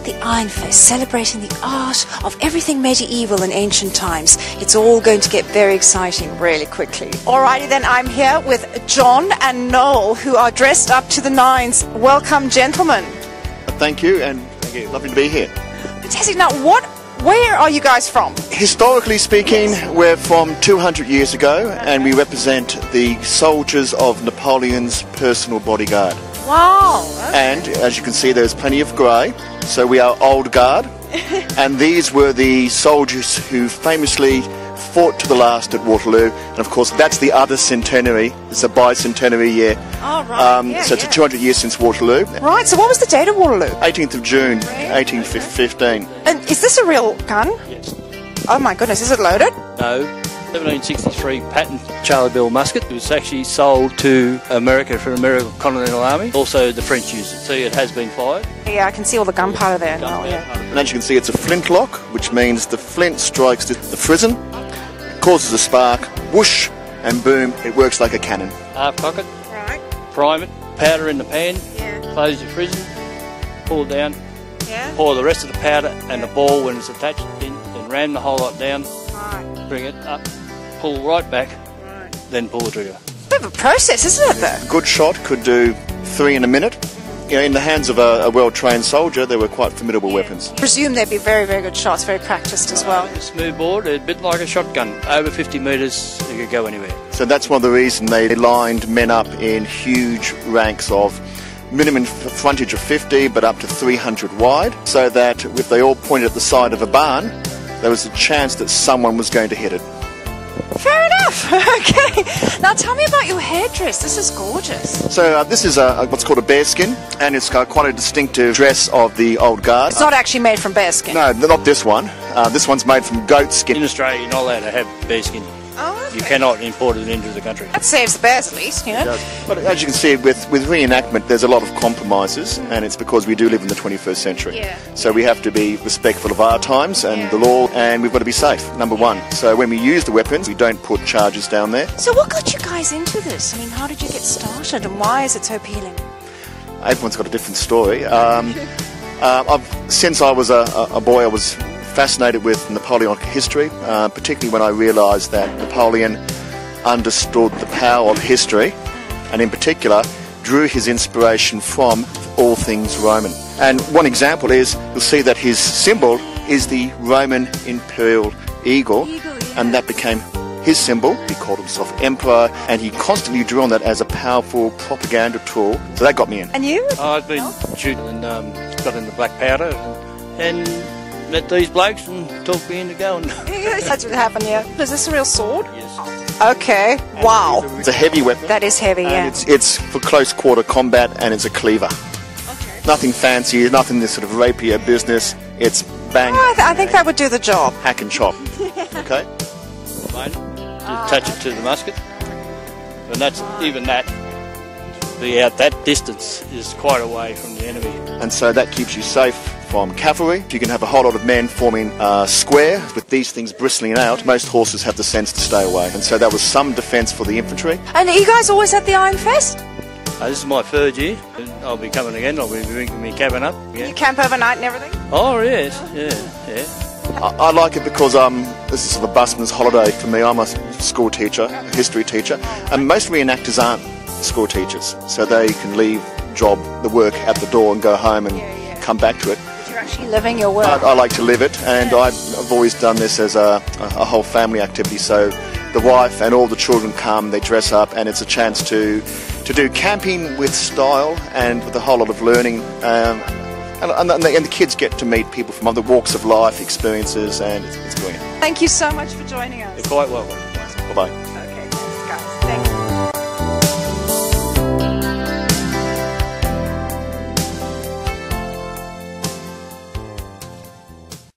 at the Ironfest, celebrating the art of everything medieval in ancient times. It's all going to get very exciting really quickly. Alrighty then, I'm here with John and Noel, who are dressed up to the nines. Welcome, gentlemen. Thank you, and thank you. Lovely to be here. Fantastic. Now, where are you guys from? Historically speaking, we're from 200 years ago, and we represent the soldiers of Napoleon's personal bodyguard. Wow. And as you can see, there's plenty of grey, so we are old guard. And these were the soldiers who famously fought to the last at Waterloo, and of course that's the other centenary. It's a bicentenary year. Oh, right. So it's 200 years since Waterloo. Right, so what was the date of Waterloo? 18th of June, 1815. And is this a real gun? Yes. Oh my goodness, is it loaded? No. 1763 patent Charlie Bell musket. It was actually sold to America for the American Continental Army. Also the French used it. See, it has been fired. Yeah, I can see all the gunpowder there now. Yeah. And as you can see, it's a flintlock, which means the flint strikes the frizzen, causes a spark, whoosh, and boom, it works like a cannon. Half cock it, Right. prime it, powder in the pan, Yeah. close your frizzen, pull it down, Yeah. pour the rest of the powder and the ball when it's attached in, then ram the whole lot down, Right. bring it up, pull right back, Right. then pull the trigger. Bit of a process, isn't it, though? Good shot could do 3 in a minute. You know, in the hands of a well-trained soldier, they were quite formidable weapons. I presume they'd be very, very good shots, very practiced as well. A smooth board, a bit like a shotgun. Over 50 metres, you could go anywhere. So that's one of the reasons they lined men up in huge ranks of minimum frontage of 50 but up to 300 wide, so that if they all pointed at the side of a barn, there was a chance that someone was going to hit it. Fair enough. Okay. Now tell me about your hairdress. This is gorgeous. So this is what's called a bearskin, and it's got quite a distinctive dress of the old guard. It's not actually made from bearskin. No, not this one. This one's made from goat In skin. Australia, you're not allowed to have bearskin. Oh, okay. You cannot import it into the country. That saves the bears at least, you know. But as you can see, with re-enactment, there's a lot of compromises, and it's because we do live in the 21st century. Yeah. So we have to be respectful of our times and the law, and we've got to be safe, number one. So when we use the weapons, we don't put charges down there. So what got you guys into this? I mean, how did you get started and why is it so appealing? Everyone's got a different story. Since I was a boy, I was fascinated with Napoleonic history, particularly when I realised that Napoleon understood the power of history, and in particular drew his inspiration from all things Roman. And one example is, you'll see that his symbol is the Roman Imperial eagle, and that became his symbol. He called himself emperor, and he constantly drew on that as a powerful propaganda tool. So that got me in. And you? I've been shooting and got into black powder and met these blokes and talked me into going. That's what happened, yeah. Is this a real sword? Yes. Okay. Wow. It's a heavy weapon. That is heavy, yeah. And it's for close quarter combat, and it's a cleaver. Okay. Nothing fancy, nothing this sort of rapier business. It's bang, Oh, I think that would do the job. hack and chop. Okay? Mate, to attach it to the musket. And that's even that. Be out that distance is quite away from the enemy. And so that keeps you safe from cavalry. You can have a whole lot of men forming a square with these things bristling out. Most horses have the sense to stay away. And so that was some defence for the infantry. And are you guys always at the Ironfest? This is my third year. I'll be coming again. I'll be bringing my cabin up. You Yeah. camp overnight and everything? Oh yes, yeah. I like it because this is sort of a busman's holiday for me. I'm a school teacher, a history teacher, and most reenactors aren't school teachers, so they can leave the work at the door and go home and come back to it. But you're actually living your work. I like to live it, and I've always done this as a whole family activity. So the wife and all the children come, they dress up, and it's a chance to do camping with style and with a whole lot of learning. And the kids get to meet people from other walks of life, experiences, and it's brilliant. Thank you so much for joining us. You're quite welcome. Bye-bye.